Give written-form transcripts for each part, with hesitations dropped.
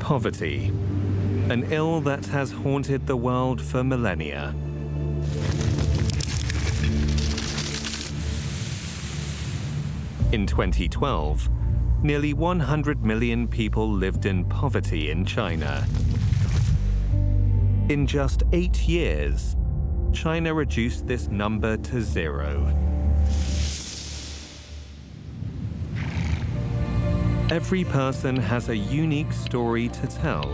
Poverty, an ill that has haunted the world for millennia. In 2012, nearly 100 million people lived in poverty in China. In just 8 years, China reduced this number to 0. Every person has a unique story to tell.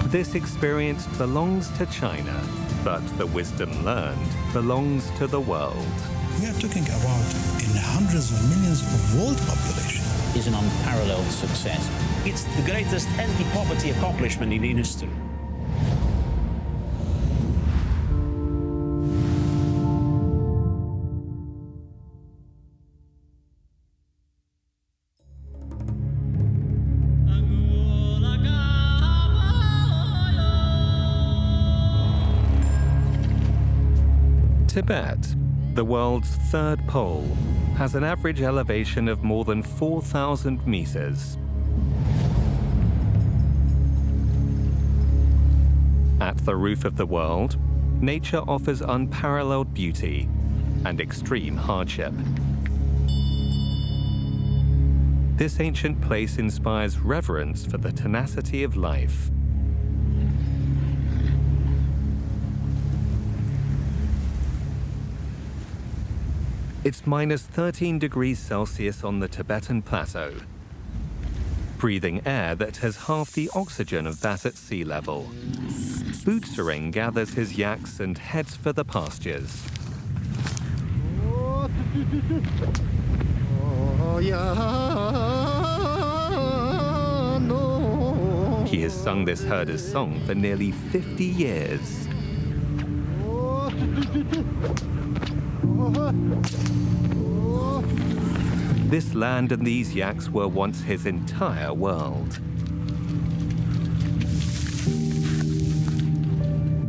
This experience belongs to China, but the wisdom learned belongs to the world. We are talking about in hundreds of millions of world population. It's an unparalleled success. It's the greatest anti-poverty accomplishment in history. Tibet, the world's third pole, has an average elevation of more than 4,000 meters. At the roof of the world, nature offers unparalleled beauty and extreme hardship. This ancient place inspires reverence for the tenacity of life. It's minus 13 degrees Celsius on the Tibetan plateau, breathing air that has half the oxygen of that at sea level. Bootsering gathers his yaks and heads for the pastures. He has sung this herder's song for nearly 50 years. This land and these yaks were once his entire world.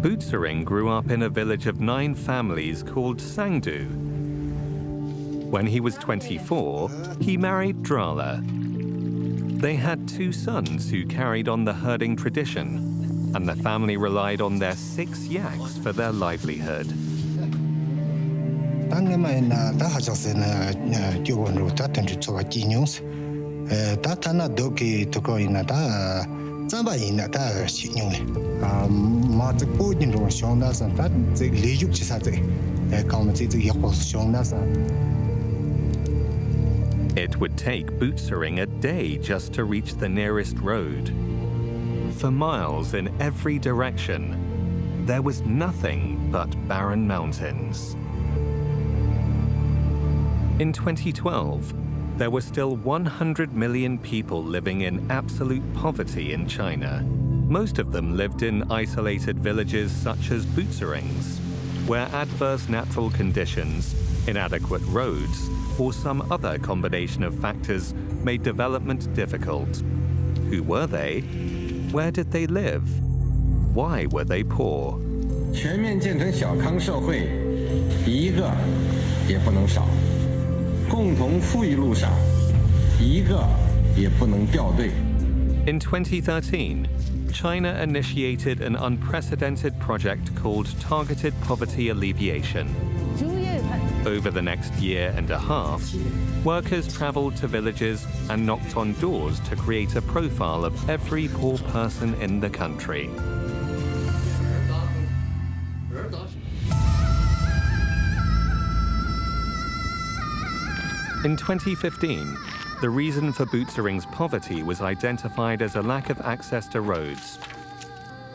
Bootsering grew up in a village of 9 families called Sangdu. When he was 24, he married Drala. They had 2 sons who carried on the herding tradition, and the family relied on their 6 yaks for their livelihood. It would take Bootsering a day just to reach the nearest road. For miles in every direction, there was nothing but barren mountains. In 2012, there were still 100 million people living in absolute poverty in China. Most of them lived in isolated villages such as Bootsering's, where adverse natural conditions, inadequate roads, or some other combination of factors made development difficult. Who were they? Where did they live? Why were they poor? 全面建成小康社会，一个也不能少。共同富裕路上，一个也不能掉队。In 2013, China initiated an unprecedented project called Targeted Poverty Alleviation. Over the next year and a half, workers traveled to villages and knocked on doors to create a profile of every poor person in the country. In 2015, the reason for Bootsering's poverty was identified as a lack of access to roads.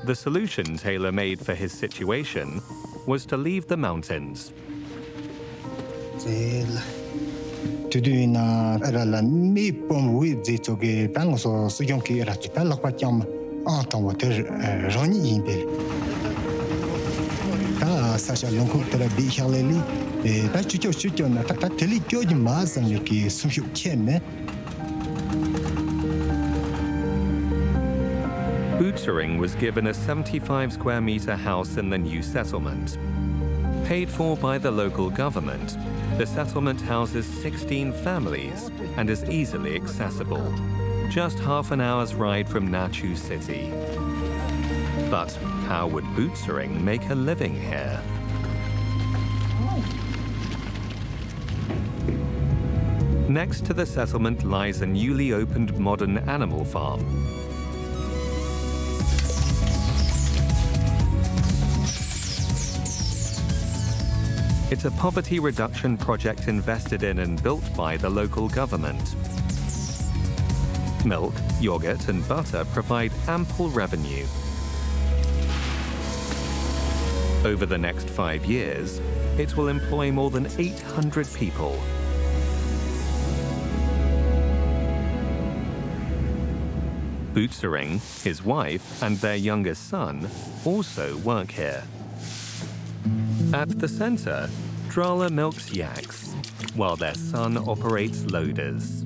The solution tailor-made for his situation was to leave the mountains. To do in a me pom with the toge bangos or Suyonki Ratipella Quatiam, Anton water Ronnie Indel. Such a long hook be Haleli, that's your shoot on a tatili good mass and Yuki Suyu Ken. Butsering was given a 75 square meter house in the new settlement. Paid for by the local government, the settlement houses 16 families and is easily accessible, just half an hour's ride from Nachu city. But how would Butsering make a living here? Next to the settlement lies a newly opened modern animal farm. It's a poverty reduction project invested in and built by the local government. Milk, yogurt, and butter provide ample revenue. Over the next 5 years, it will employ more than 800 people. Butsering, his wife, and their youngest son also work here. At the center, Drala milks yaks, while their son operates loaders.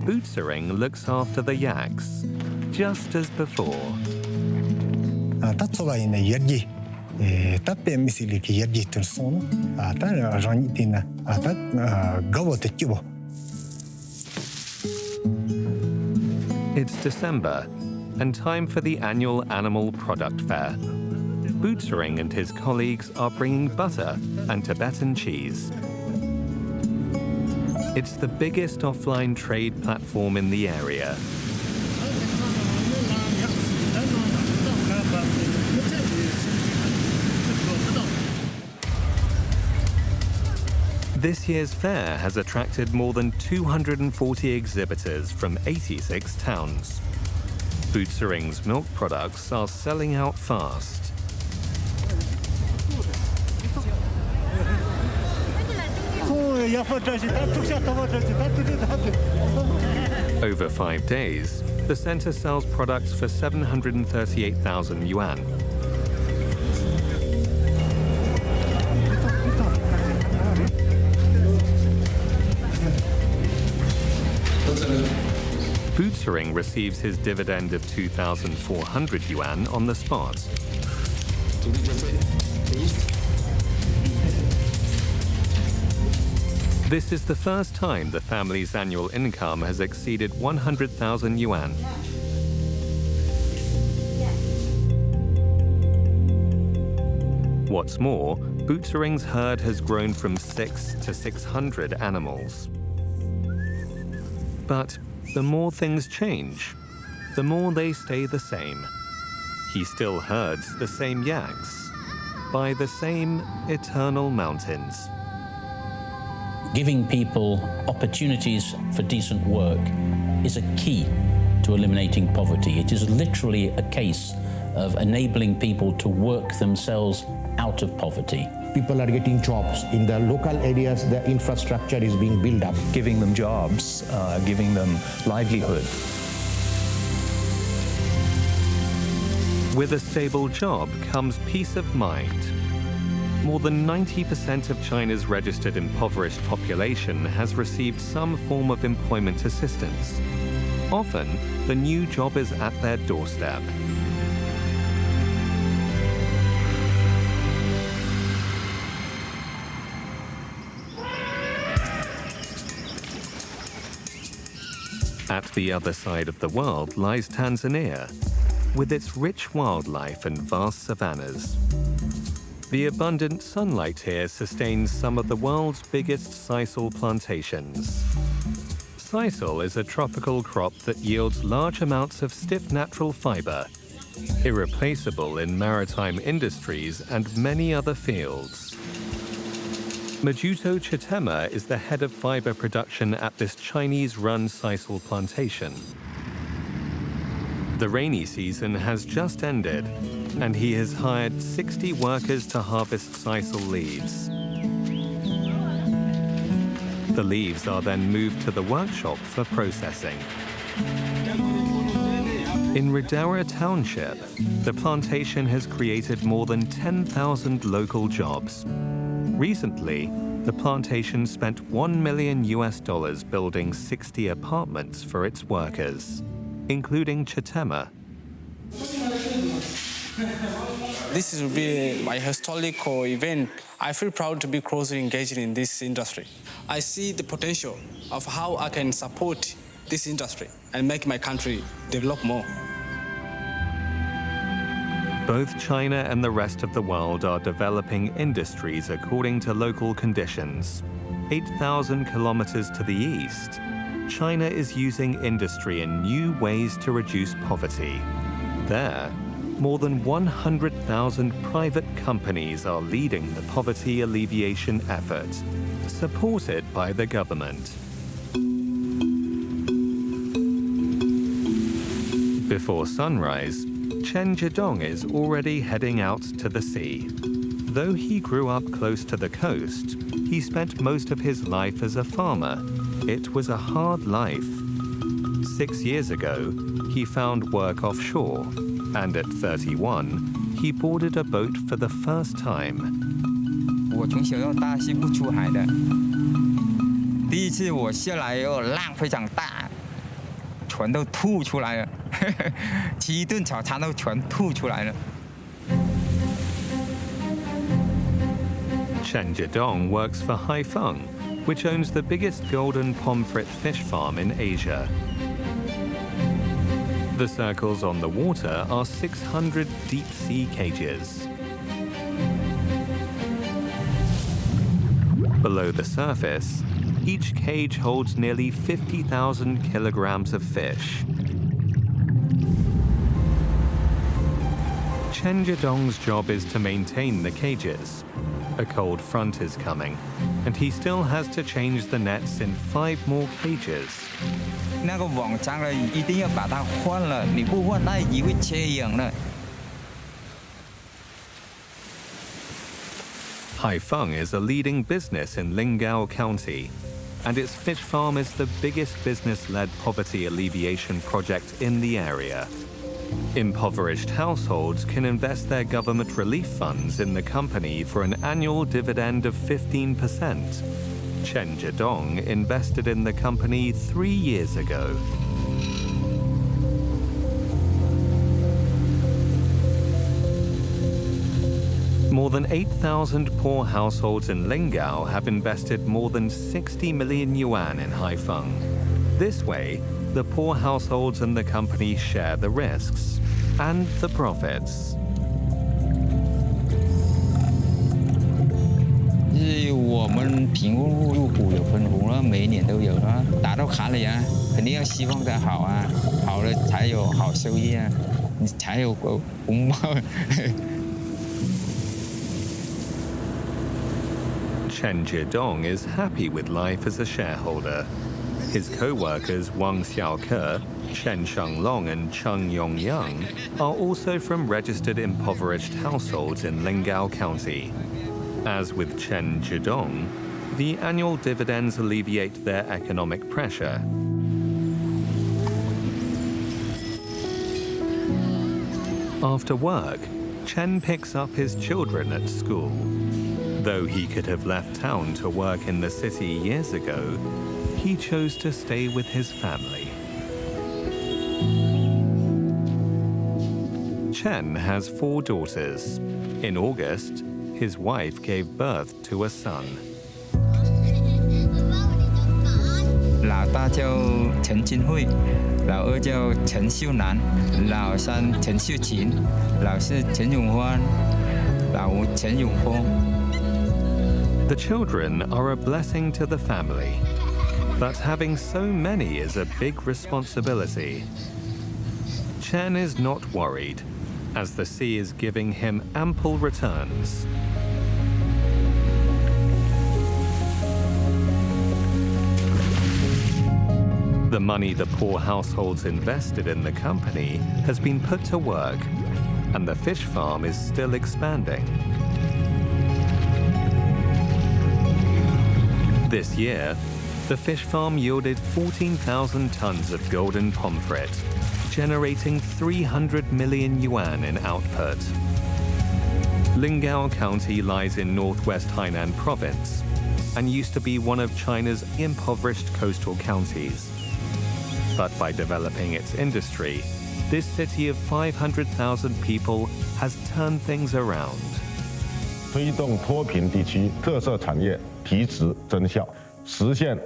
Butsering looks after the yaks, just as before. That's why in a yergi, Tape Missiliki Yergi Turson, Ronitina, Govo the Cubo. It's December, and time for the annual Animal Product Fair. Butsering and his colleagues are bringing butter and Tibetan cheese. It's the biggest offline trade platform in the area. This year's fair has attracted more than 240 exhibitors from 86 towns. Butsering's milk products are selling out fast. Over 5 days, the center sells products for 738,000 yuan. Butsering receives his dividend of 2,400 yuan on the spot. This is the first time the family's annual income has exceeded 100,000 yuan. What's more, Butsering's herd has grown from 6 to 600 animals. But the more things change, the more they stay the same. He still herds the same yaks by the same eternal mountains. Giving people opportunities for decent work is a key to eliminating poverty. It is literally a case of enabling people to work themselves out of poverty. People are getting jobs. In the local areas, the infrastructure is being built up. Giving them jobs, giving them livelihood. With a stable job comes peace of mind. More than 90% of China's registered impoverished population has received some form of employment assistance. Often, the new job is at their doorstep. At the other side of the world lies Tanzania, with its rich wildlife and vast savannas. The abundant sunlight here sustains some of the world's biggest sisal plantations. Sisal is a tropical crop that yields large amounts of stiff natural fiber, irreplaceable in maritime industries and many other fields. Majuto Chitema is the head of fiber production at this Chinese-run sisal plantation. The rainy season has just ended, and he has hired 60 workers to harvest sisal leaves. The leaves are then moved to the workshop for processing. In Ridera Township, the plantation has created more than 10,000 local jobs. Recently, the plantation spent $1 million building 60 apartments for its workers, including Chitema. This will be my historical event. I feel proud to be closely engaged in this industry. I see the potential of how I can support this industry and make my country develop more. Both China and the rest of the world are developing industries according to local conditions. 8,000 kilometers to the east, China is using industry in new ways to reduce poverty. There, more than 100,000 private companies are leading the poverty alleviation effort, supported by the government. Before sunrise, Chen Jidong is already heading out to the sea. Though he grew up close to the coast, he spent most of his life as a farmer. It was a hard life. 6 years ago, he found work offshore, and at 31, he boarded a boat for the first time. 我从小到大是不出海的，第一次我下来以后浪非常大，全都吐出来了，吃一顿早餐都全吐出来了。 Chen Jidong works for Haifeng, which owns the biggest golden pomfret fish farm in Asia. The circles on the water are 600 deep-sea cages. Below the surface, each cage holds nearly 50,000 kilograms of fish. Chen Jidong's job is to maintain the cages. A cold front is coming, and he still has to change the nets in 5 more cages. 那个网脏了，一定要把它换了，你不换它也会缺氧的。 Haifeng is a leading business in Lingao County, and its fish farm is the biggest business-led poverty alleviation project in the area. Impoverished households can invest their government relief funds in the company for an annual dividend of 15%. Chen Jidong invested in the company 3 years ago. More than 8,000 poor households in Lingao have invested more than 60 million yuan in Haifeng. This way, the poor households and the company share the risks and the profits. 我们贫困户入股有分红了，每一年都有了，打到卡里啊，肯定要希望它好啊，好了才有好收益啊，你才有红包。Chen Jidong is happy with life as a shareholder. His co-workers Wang Xiaoke, Chen Shenglong and Cheng Yongyang are also from registered impoverished households in Lingao County. As with Chen Jidong, the annual dividends alleviate their economic pressure. After work, Chen picks up his children at school. Though he could have left town to work in the city years ago, he chose to stay with his family. Chen has 4 daughters. In August, his wife gave birth to a son. 老大叫陈金慧，老二叫陈秀楠，老三陈秀琴，老四陈永欢，老五陈永峰。 The children are a blessing to the family, but having so many is a big responsibility. Chen is not worried, as the sea is giving him ample returns. The money the poor households invested in the company has been put to work, and the fish farm is still expanding. This year, The fish farm yielded 14,000 tons of golden pomfret, generating 300 million yuan in output. Lingao County lies in northwest Hainan province and used to be one of China's impoverished coastal counties. But by developing its industry, this city of 500,000 people has turned things around. 推动脱贫地区特色产业提质增效，实现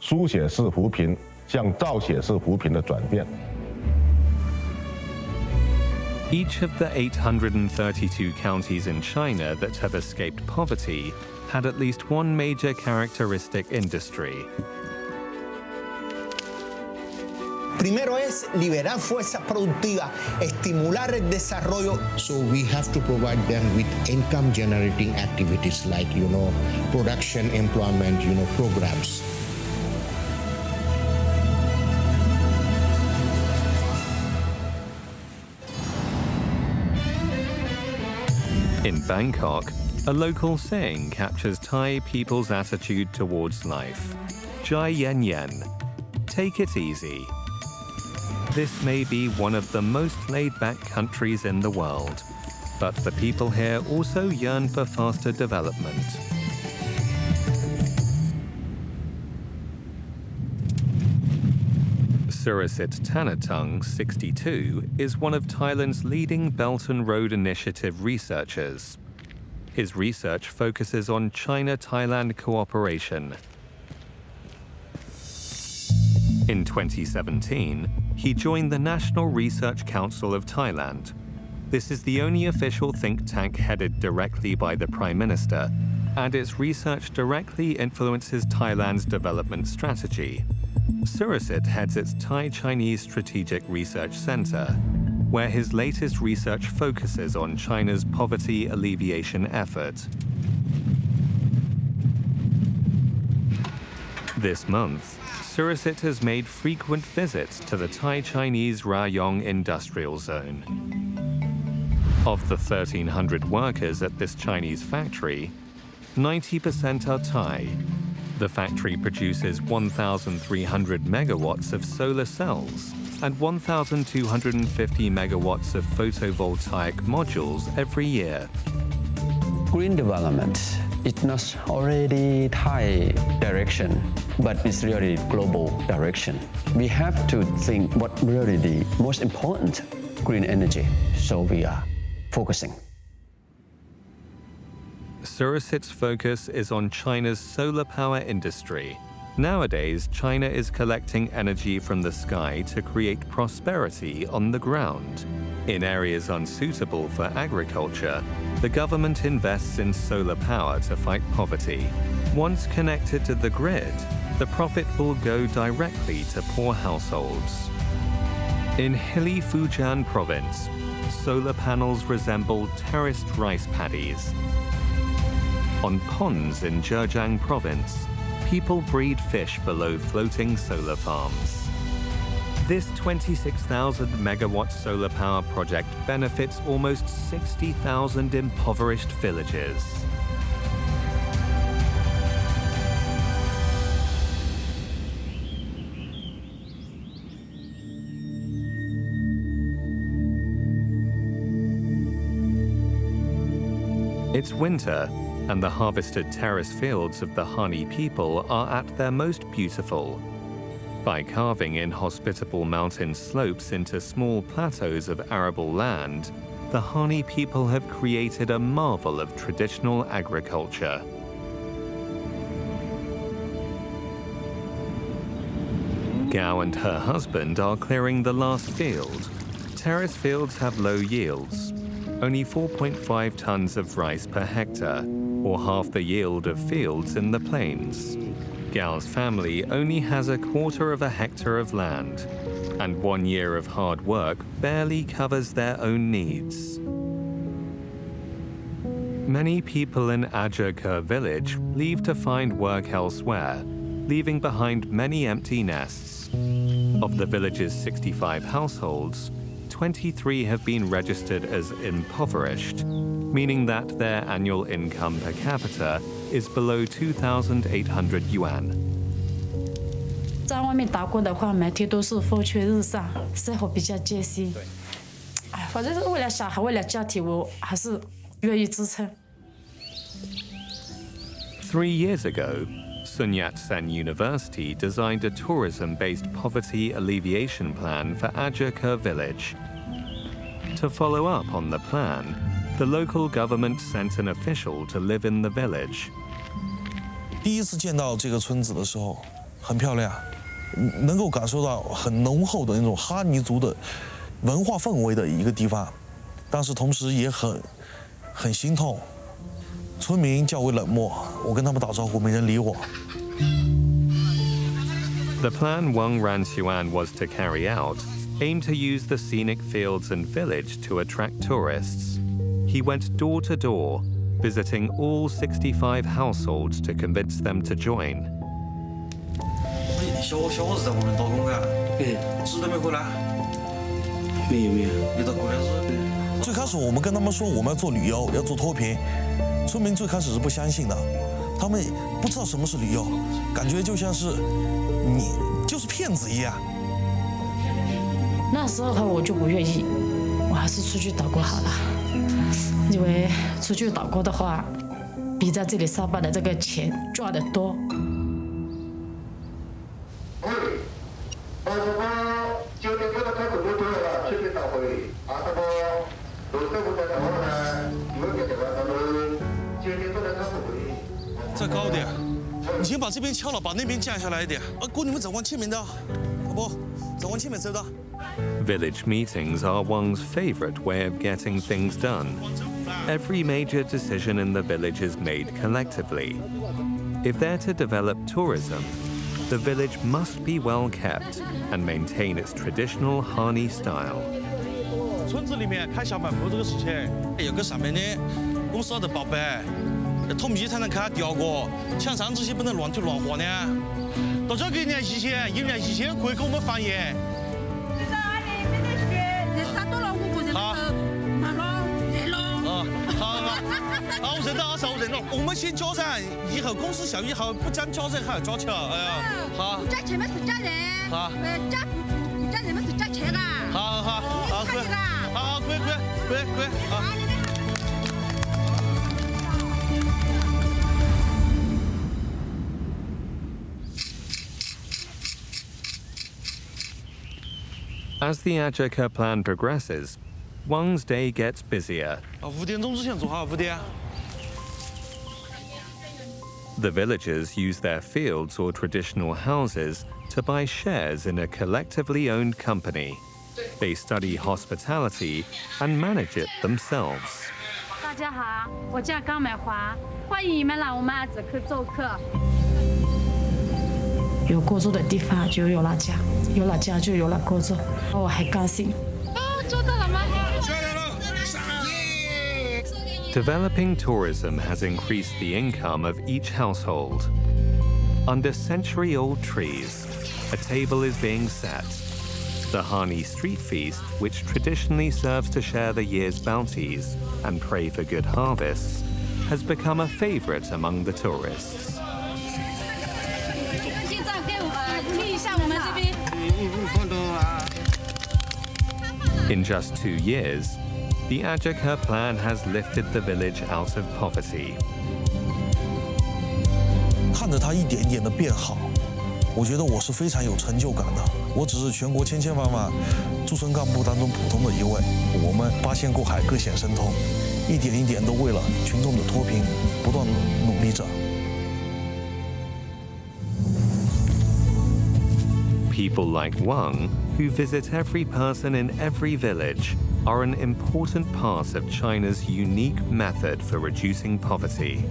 书写式扶贫向造写式扶贫的转变。 Each of the 832 counties in China that have escaped poverty had at least one major characteristic industry. Primero es liberar fuerza productiva, estimular el desarrollo. So we have to provide them with income generating activities like, production, employment, programs. In Bangkok, a local saying captures Thai people's attitude towards life. Jai yen yen. Take it easy. This may be one of the most laid-back countries in the world, but the people here also yearn for faster development. Surasit Tanatung, 62, is one of Thailand's leading Belt and Road Initiative researchers. His research focuses on China-Thailand cooperation. In 2017, he joined the National Research Council of Thailand. This is the only official think tank headed directly by the Prime Minister, and its research directly influences Thailand's development strategy. Surasit heads its Thai-Chinese Strategic Research Center, where his latest research focuses on China's poverty alleviation effort. This month, Surasit has made frequent visits to the Thai-Chinese Rayong Industrial Zone. Of the 1,300 workers at this Chinese factory, 90% are Thai. The factory produces 1,300 megawatts of solar cells and 1,250 megawatts of photovoltaic modules every year. Green development is not already Thai direction, but it's really global direction. We have to think what really the most important green energy, so we are focusing. Surasit's focus is on China's solar power industry. Nowadays, China is collecting energy from the sky to create prosperity on the ground. In areas unsuitable for agriculture, the government invests in solar power to fight poverty. Once connected to the grid, the profit will go directly to poor households. In hilly Fujian province, solar panels resemble terraced rice paddies. On ponds in Zhejiang province, people breed fish below floating solar farms. This 26,000 megawatt solar power project benefits almost 60,000 impoverished villages. It's winter, and the harvested terrace fields of the Hani people are at their most beautiful. By carving inhospitable mountain slopes into small plateaus of arable land, the Hani people have created a marvel of traditional agriculture. Gao and her husband are clearing the last field. Terrace fields have low yields, only 4.5 tons of rice per hectare, or half the yield of fields in the plains. Gao's family only has a quarter of a hectare of land, and 1 year of hard work barely covers their own needs. Many people in Ajerkur village leave to find work elsewhere, leaving behind many empty nests. Of the village's 65 households, 23 have been registered as impoverished, meaning that their annual income per capita is below 2,800 yuan. 在外面打工的话，每天都是风吹日晒，生活比较艰辛。哎，反正是为了小孩，为了家庭，我还是愿意支撑。3 years ago, Sun Yat-sen University designed a tourism-based poverty alleviation plan for Ajaka village. To follow up on the plan, the local government sent an official to live in the village. 第一次见到这个村子的时候，很漂亮，能够感受到很浓厚的那种哈尼族的文化氛围的一个地方，但是同时也很心痛。村民较为冷漠，我跟他们打招呼，没人理我。The plan Wang Ranxuan was to carry out aimed to use the scenic fields and village to attract tourists. He went door to door, visiting all 65 households to convince them to join. 小伙子在外面打工啊？值得没回来？没有。你到过来是？最开始我们跟他们说我们要做旅游，要做脱贫，村民最开始是不相信的，他们不知道什么是旅游，感觉就像是你就是骗子一样。那时候我就不愿意，我还是出去打工好了，因为出去打工的话，比在这里上班的这个钱赚得多。再高点，你先把这边敲了，把那边降下来一点。哥，你们再往前面的，不，再往前面走的。Village meetings are Wang's favorite way of getting things done. Every major decision in the village is made collectively. If they're to develop tourism, the village must be well kept and maintain its traditional Hani style. 村子里面开小卖部这个事情，有个上面的公司的报备，统一才能看调过，墙上这些不能乱推乱画的。到这给联系线，有联系线可以给我们翻译。好，我认到，2我认了。我们先加人，以后公司效益好，不讲加人还要加钱。哎呀，好。加钱嘛是加人，好。加不加人嘛是加钱啦。好，可以。好，可以，好。As the Ajaka plan progresses, Wang's day gets busier. 5点钟之前做好，5点。The villagers use their fields or traditional houses to buy shares in a collectively owned company. They study hospitality and manage it themselves. 大家好，我叫高美华，欢迎你们来我们阿哲克做客。有锅做的地方就有了家，有了家就有了锅做，我很高兴。做到了吗？ Developing tourism has increased the income of each household. Under century-old trees, a table is being set. The Hani street feast, which traditionally serves to share the year's bounties and pray for good harvests, has become a favorite among the tourists. In just 2 years, the Ajaka plan has lifted the village out of poverty. 看着它一点一点的变好，我觉得我是非常有成就感的。我只是全国千千万万驻村干部当中普通的一位，我们八仙过海，各显神通，一点一点都为了群众的脱贫不断努力着。 People like Wang, who visit every person in every village, are an important part of China's unique method for reducing poverty.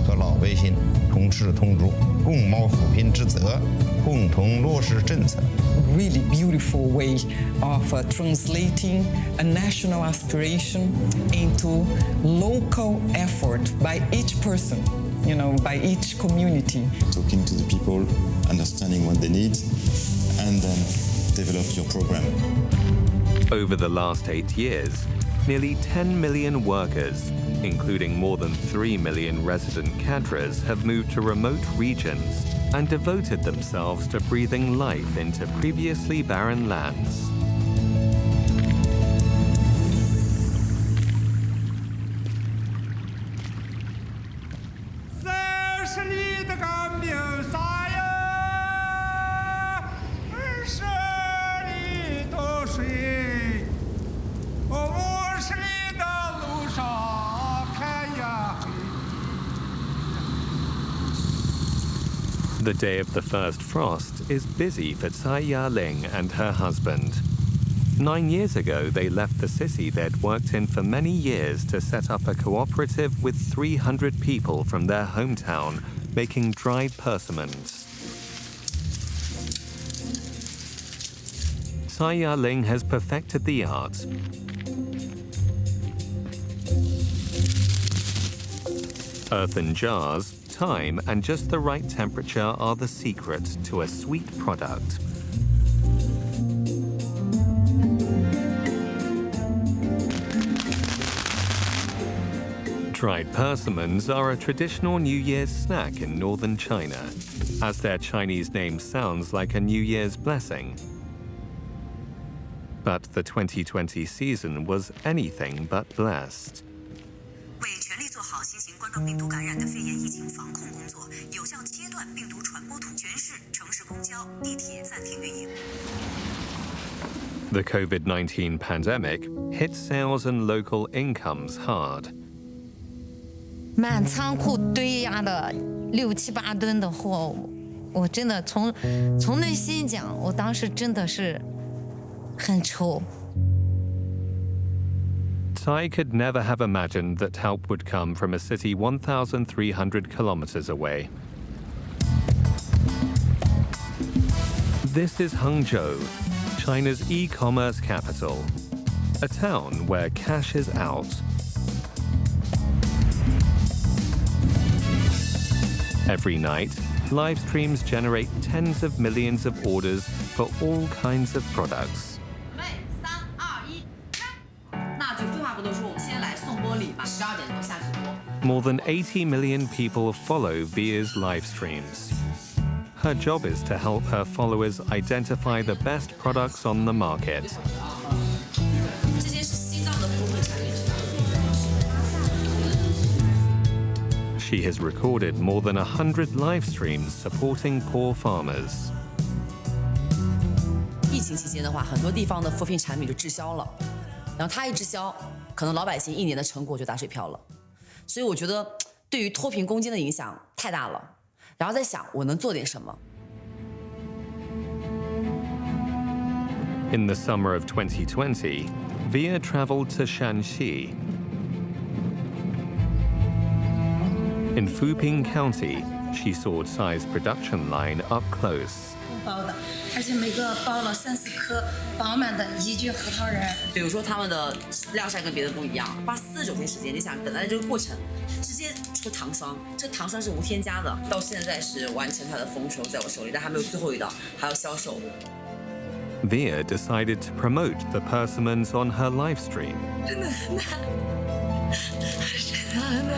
和老百姓同吃同住，共谋扶贫之责，共同落实政策。 Really beautiful way of translating a national aspiration into local effort by each person, you know, by each community. Talking to the people, understanding what they need, and then develop your program. Over the last 8 years, nearly 10 million workers, including more than 3 million resident cadres, have moved to remote regions and devoted themselves to breathing life into previously barren lands. The day of the first frost is busy for Tsai Ya-ling and her husband. 9 years ago, they left the city they'd worked in for many years to set up a cooperative with 300 people from their hometown, making dried persimmons. Tsai Ya-ling has perfected the art. Earthen jars, time, and just the right temperature are the secret to a sweet product. Dried persimmons are a traditional New Year's snack in northern China, as their Chinese name sounds like a New Year's blessing. But the 2020 season was anything but blessed. The COVID-19 pandemic hit sales and local incomes hard. 满仓库堆压的6、7、8吨的货，我真的从内心讲，我当时真的是很愁。 Tsai could never have imagined that help would come from a city 1,300 kilometers away. This is Hangzhou, China's e-commerce capital, a town where cash is out. Every night, live streams generate tens of millions of orders for all kinds of products. More than 80 million people follow Via's live streams. Her job is to help her followers identify the best products on the market. She has recorded more than 100 live streams supporting poor farmers. 疫情期间的话，很多地方的扶贫产品就滞销了，然后它一滞销，可能老百姓1年的成果就打水漂了。所以我觉得对于脱贫攻坚的影响太大了，然后在想我能做点什么。 In the summer of 2020, Via traveled to Shanxi. In Fuping County, she saw Tsai's production line up close. 包的，而且每个包了3、4颗饱满的宜居核桃仁。比如说他们的晾晒跟别的不一样，花49天时间，你想等待这个过程，直接出糖霜，这糖霜是无添加的，到现在是完成它的丰收在我手里，但还没有最后一道，还要销售。 Via decided to promote the persimmons on her live stream. 真的很难，真的很难。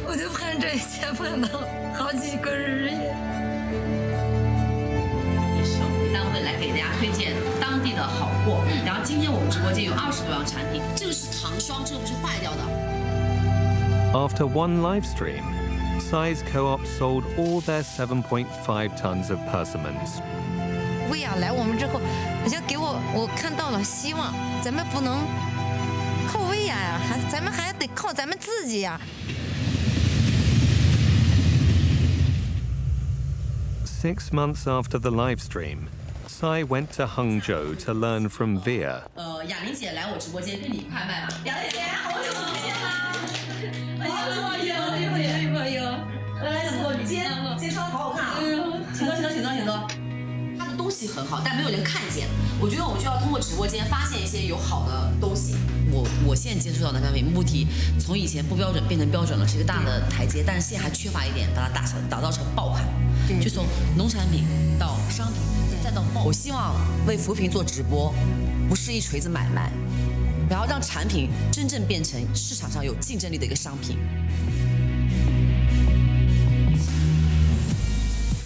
我就盼这一天盼到好几个日夜。单位来给大家推荐当地的好货，然后今天我们直播间有20多样产品，这个是糖霜，这个不是坏掉的。 After one live stream, Tsai's co-op sold all their 7.5 tons of persimmons. 薇娅来我们之后，好像给我看到了希望，咱们不能靠薇娅呀，咱们还得靠咱们自己呀。 6 months after the live stream, Tsai went to Hangzhou to learn from Via. 雅玲姐来我直播间跟你快卖吧。雅玲姐，好久不见啦！好久不见，来怎么？你今天穿的好好看啊！请坐。它的东西很好，但没有人看见。我觉得我们就要通过直播间发现一些有好的东西。我现在接触到的产品目的从以前不标准变成标准了，是一个大的台阶，但是现在还缺乏一点，把它打造成爆款。就从农产品到商品，再到爆。我希望为扶贫做直播，不是一锤子买卖，然后让产品真正变成市场上有竞争力的一个商品。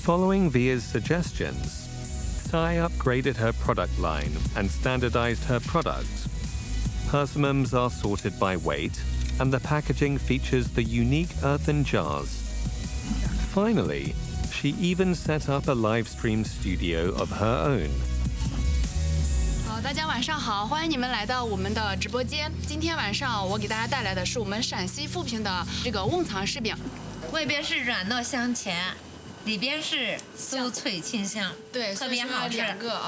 Following Via's suggestions, Tsai upgraded her product line and standardized her products. Persimmons are sorted by weight, and the packaging features the unique earthen jars. Finally, she even set up a live stream studio of her own. 大家晚上好，欢迎你们来到我们的直播间。今天晚上我给大家带来的是我们陕西富平的这个瓮藏柿饼，外边是软糯香甜，里边是酥脆清香，对，特别好吃。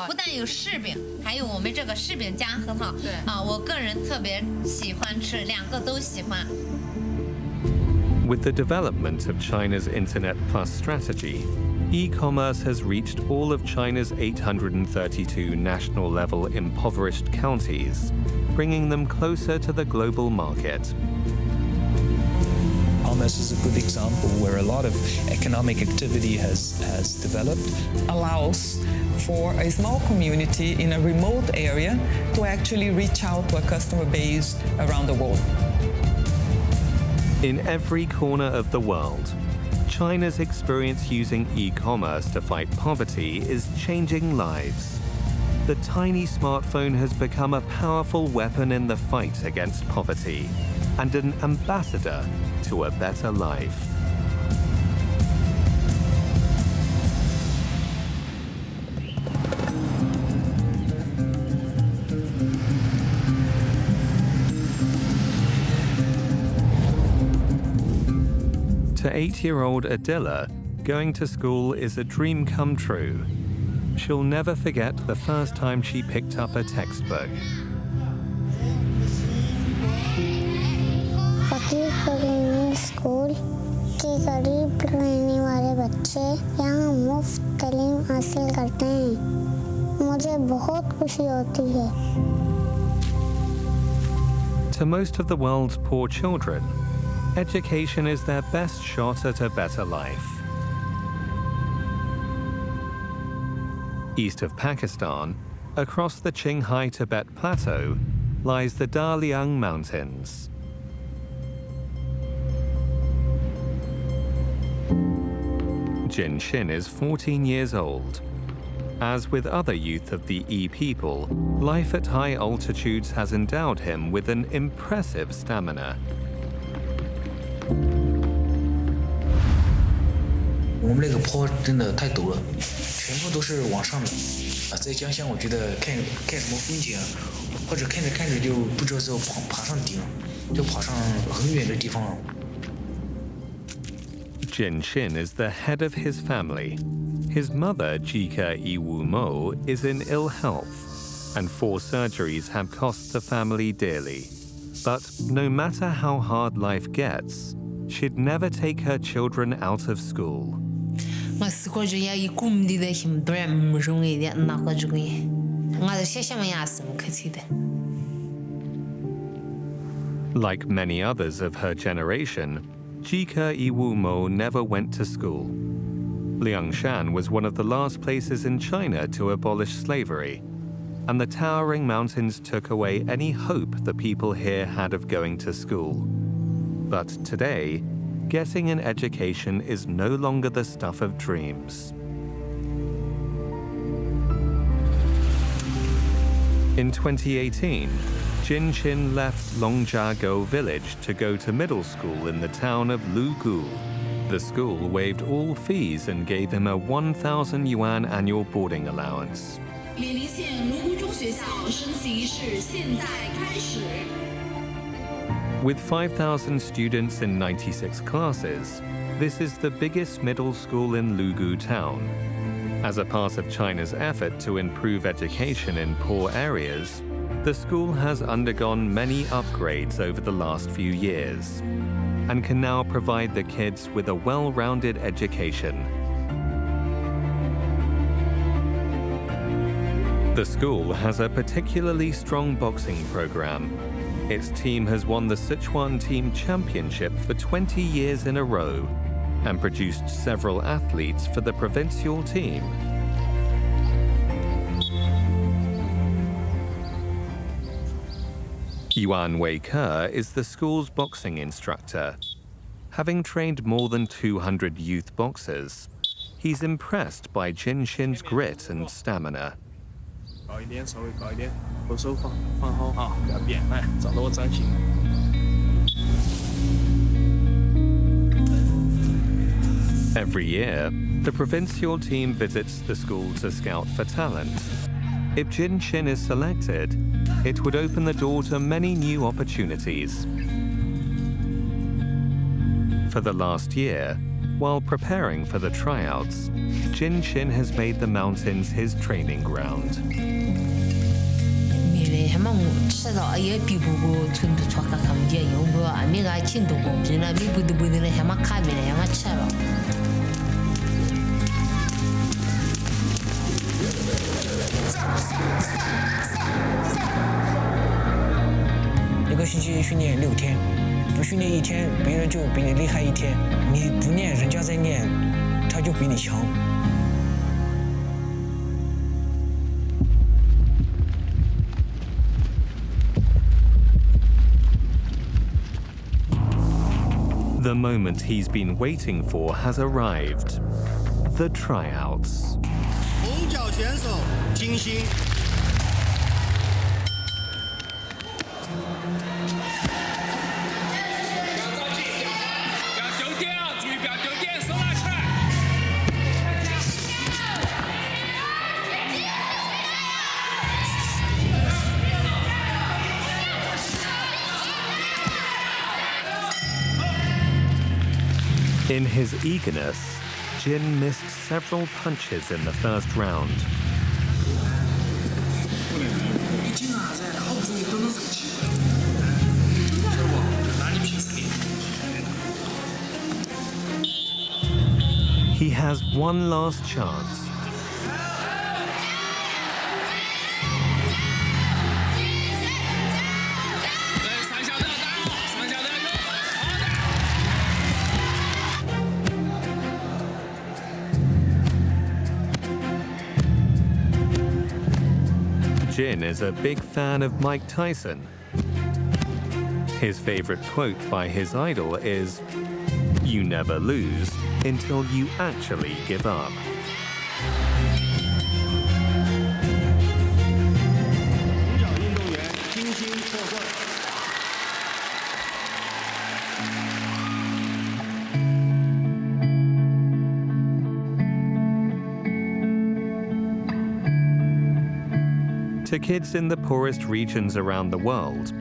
不但有柿饼，还有我们这个柿饼加核桃，对啊，我个人特别喜欢吃，两个都喜欢。With the development of China's Internet Plus strategy, e-commerce has reached all of China's 832 national-level impoverished counties, bringing them closer to the global market. Commerce is a good example where a lot of economic activity has developed. Allows for a small community in a remote area to actually reach out to a customer base around the world. In every corner of the world, China's experience using e-commerce to fight poverty is changing lives. The tiny smartphone has become a powerful weapon in the fight against poverty and an ambassador to a better life. To 8-year-old Adila, going to school is a dream come true. She'll never forget the first time she picked up a textbook. School के करीब रहने वाले बच्चे यहाँ मुफ्त तालीम हासिल करते हैं। मुझे बहुत खुशी होती है। To most of the world's poor children, education is their best shot at a better life. East of Pakistan, across the Qinghai Tibet Plateau, lies the Daliang Mountains. Jin Shin is 14 years old. As with other youth of the E people, life at high altitudes has endowed him with an impressive stamina. 我们那个坡真的太陡了，全部都是往上的。在家乡，我觉得看什么风景，或者看着看着就不知道就爬上顶，就跑上很远的地方了。 Jin Shin is the head of his family. His mother, Jika Iwumo, is in ill health, and 4 surgeries have cost the family dearly. But no matter how hard life gets, she'd never take her children out of school. Like many others of her generation, Jika Iwumo never went to school. Liangshan was one of the last places in China to abolish slavery, and the towering mountains took away any hope the people here had of going to school. But today, getting an education is no longer the stuff of dreams. In 2018, Jin Shin left Longjiago village to go to middle school in the town of Lugu. The school waived all fees and gave him a 1,000 yuan annual boarding allowance. With 5,000 students in 96 classes, this is the biggest middle school in Lugu town. As a part of China's effort to improve education in poor areas, the school has undergone many upgrades over the last few years and can now provide the kids with a well-rounded education. The school has a particularly strong boxing program. Its team has won the Sichuan Team Championship for 20 years in a row and produced several athletes for the provincial team. Yuan Wei-Ke is the school's boxing instructor. Having trained more than 200 youth boxers, he's impressed by Jin Xin's grit and stamina. 高一点，稍微高一点，把手放好啊，不要变，来，照着我掌心。 Every year, the provincial team visits the school to scout for talent. If Jin Xin is selected, it would open the door to many new opportunities. For the last year, while preparing for the tryouts, Jin Xin has made the mountains his training ground.一个星期训练6天，不训练1天，别人就比你厉害1天；你不练，人家在练，他就比你强。 The moment he's been waiting for has arrived. The tryouts. 红脚选手金星。 In his eagerness, Jin missed several punches in the first round. He has one last chance. Jin is a big fan of Mike Tyson. His favorite quote by his idol is, "You never lose until you actually give up." To kids in the poorest regions around the world,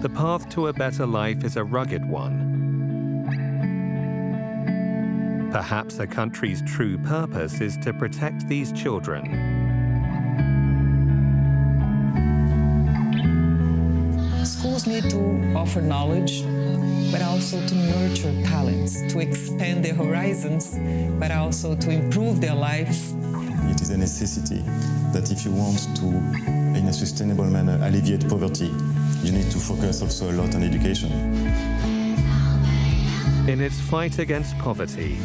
the path to a better life is a rugged one. Perhaps a country's true purpose is to protect these children. Schools need to offer knowledge, but also to nurture talents, to expand their horizons, but also to improve their lives. It is a necessity that if you want to, in a sustainable manner, alleviate poverty, you need to focus also a lot on education. In its fight against poverty,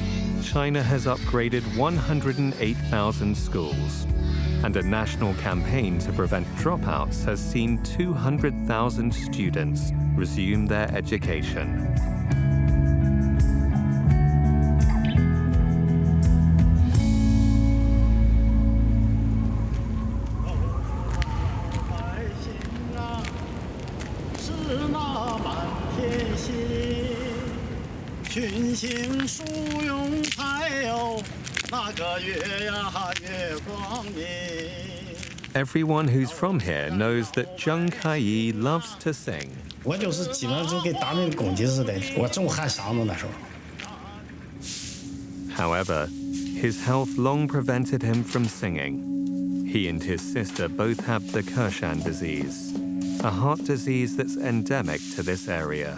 China has upgraded 108,000 schools, and a national campaign to prevent dropouts has seen 200,000 students resume their education. Everyone who's from here knows that Zheng Kaiyi loves to sing. 我就是基本上就跟打那公鸡似的，我总喊嗓子那时候。 However, his health long prevented him from singing. He and his sister both have the Kershan disease, a heart disease that's endemic to this area.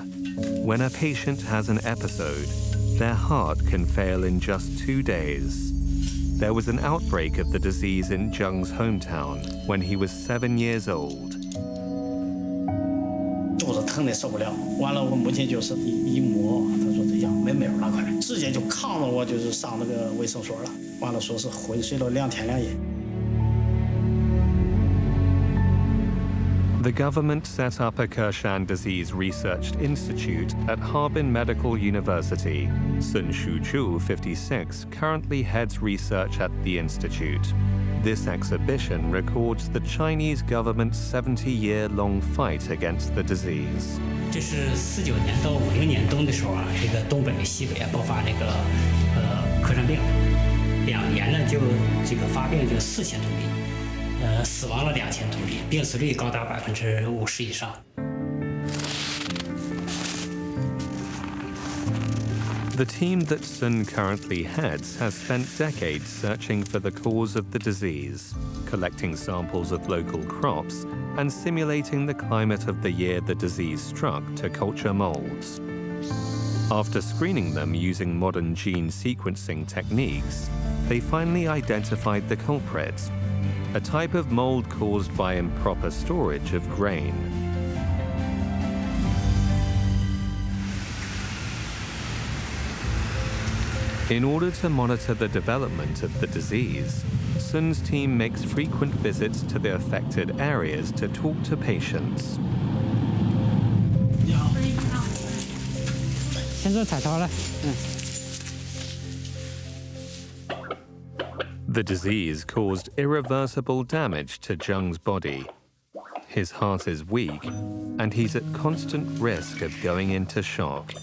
When a patient has an episode, their heart can fail in just 2 days. There was an outbreak of the disease in Zheng's hometown when he was 7 years old. 肚子疼的受不了，完了我母亲就是一摸，她说这样没有了，快直接就扛着我就是上那个卫生所了，完了说是昏睡了2天2夜。The government set up a Kershan Disease Research Institute at Harbin Medical University. Sun Shuchu, 56, currently heads research at the institute. This exhibition records the Chinese government's 70-year-long fight against the disease. 这是49年到50年冬的时候啊，这个东北、西北啊爆发这个咳喘病，2年呢就这个发病就4000多例，死亡了2000多例，病死率高达50%以上。 The team that Sun currently heads has spent decades searching for the cause of the disease, collecting samples of local crops, and simulating the climate of the year the disease struck to culture molds. After screening them using modern gene sequencing techniques, they finally identified the culprit, a type of mold caused by improper storage of grain. In order to monitor the development of the disease, Sun's team makes frequent visits to the affected areas to talk to patients. The disease caused irreversible damage to Zheng's body. His heart is weak, and he's at constant risk of going into shock.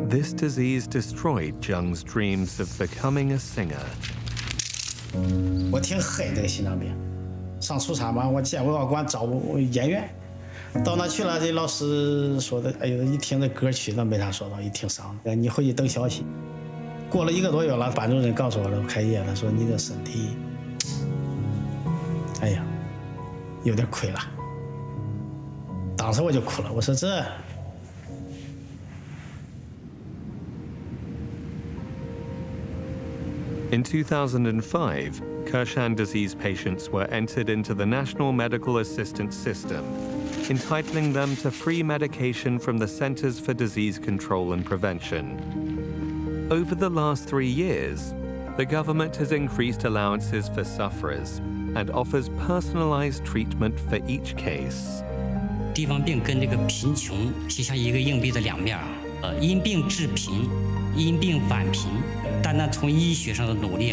This disease destroyed Zheng's dreams of becoming a singer. 我挺黑的心脏病，上初三吧，我见我要管找演员，到那去了，这老师说的，哎呦，一听这歌曲，那没啥说道，一听伤，你回去等消息。过了1个多月了，班主任告诉我了，开业了，说你的身体，哎呀，有点亏了。当时我就哭了，我说这。 In 2005, Kershan disease patients were entered into the National Medical Assistance System, entitling them to free medication from the Centers for Disease Control and Prevention. Over the last 3 years, the government has increased allowances for sufferers and offers personalized treatment for each case. 地方病跟这个贫穷就像一个硬币的2面，因病致贫，因病返贫。单单从医学上的努力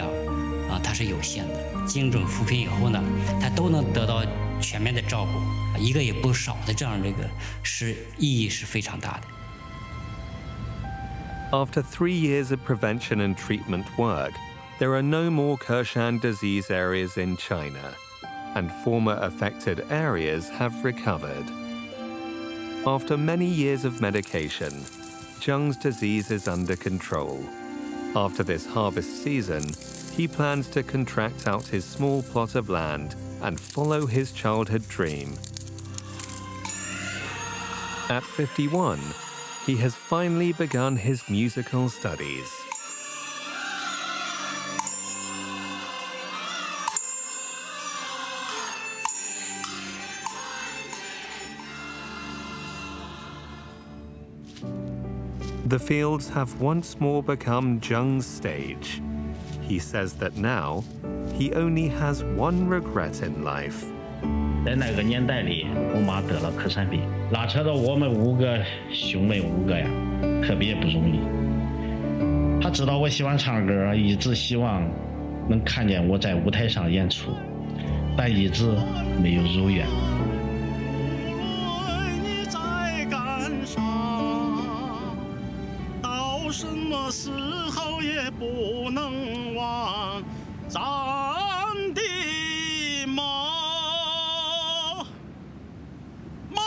它是有限的。精准扶贫以后呢，它都能得到全面的照顾，一个也不少的这样这个意义是非常大的。 After 3 years of prevention and treatment work, there are no more Kershan disease areas in China, and former affected areas have recovered. After many years of medication, Zheng's disease is under control. After this harvest season, he plans to contract out his small plot of land and follow his childhood dream. At 51, he has finally begun his musical studies. The fields have once more become Zheng's stage. He says that now, he only has one regret in life. 在那个年代里，我妈得了咳喘病，拉扯着我们5个兄妹5个呀，特别不容易。她知道我喜欢唱歌，一直希望能看见我在舞台上演出，但一直没有如愿。 什么时候也不能忘咱的妈妈。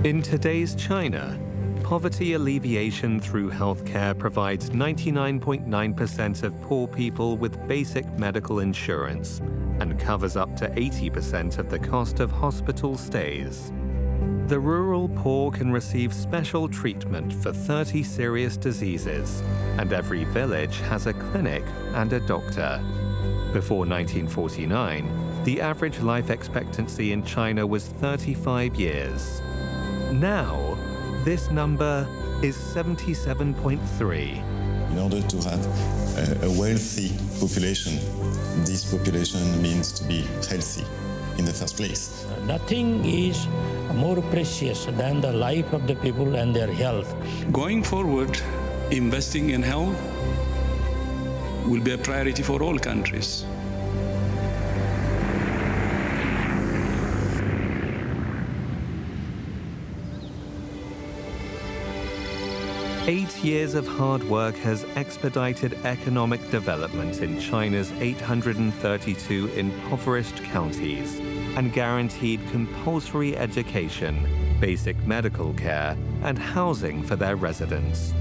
In today's China, poverty alleviation through healthcare provides 99.9% of poor people with basic medical insurance and covers up to 80% of the cost of hospital stays. The rural poor can receive special treatment for 30 serious diseases, and every village has a clinic and a doctor. Before 1949, the average life expectancy in China was 35 years. Now, this number is 77.3. In order to have a wealthy population, this population means to be healthy in the first place. Nothing is more precious than the life of the people and their health. Going forward, investing in health will be a priority for all countries. Eight years of hard work has expedited economic development in China's 832 impoverished counties and guaranteed compulsory education, basic medical care, and housing for their residents.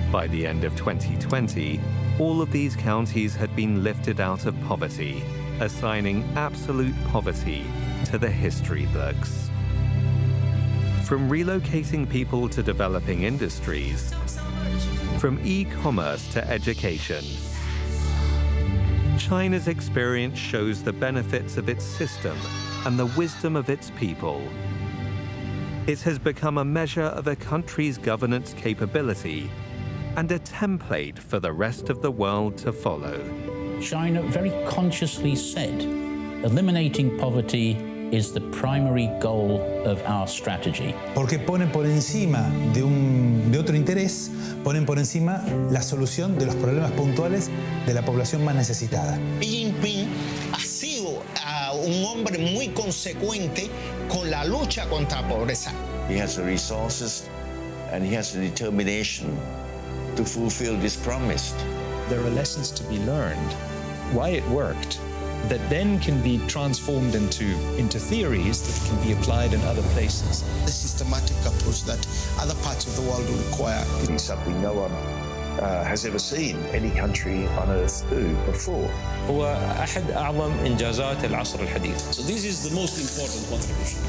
By the end of 2020, all of these counties had been lifted out of poverty, assigning absolute poverty to the history books. From relocating people to developing industries, from e-commerce to education, China's experience shows the benefits of its system and the wisdom of its people. It has become a measure of a country's governance capability and a template for the rest of the world to follow. China very consciously said, eliminating poverty is the primary goal of our strategy. Porque ponen por encima de otro interés, ponen por encima la solución de los problemas puntuales de la población más necesitada. Xi Jinping ha sido un hombre muy consecuente con la lucha contra la pobreza. He has the resources and he has the determination to fulfill this promise. There are lessons to be learned, why it worked, that then can be transformed into theories that can be applied in other places. The systematic approach that other parts of the world will require. It is something no one has ever seen any country on earth do before. هو أحد أعظم إنجازات العصر الحديث. So this is the most important contribution.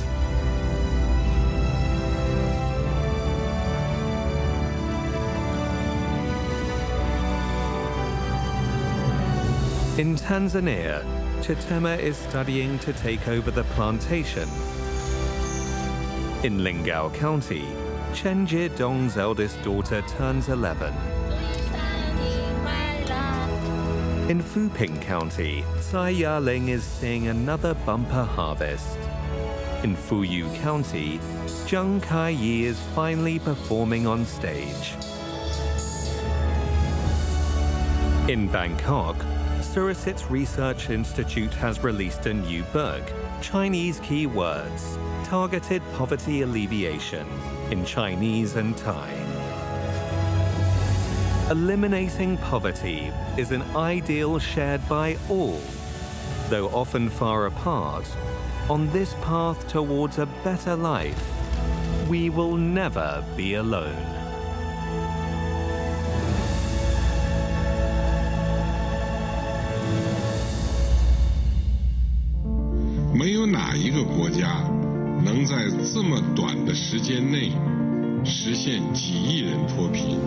In Tanzania, Chitema is studying to take over the plantation. In Lingao County, Chen Jidong's eldest daughter turns 11. In Fuping County, Tsai Ya-ling is seeing another bumper harvest. In Fuyu County, Zheng Kai-yi is finally performing on stage. In Bangkok, Surisit's Research Institute has released a new book, Chinese Key Words, Targeted Poverty Alleviation, in Chinese and Thai. Eliminating poverty is an ideal shared by all, though often far apart. On this path towards a better life, we will never be alone. 没有哪一个国家能在这么短的时间内实现几亿人脱贫。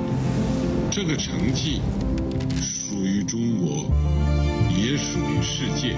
这个成绩属于中国，也属于世界。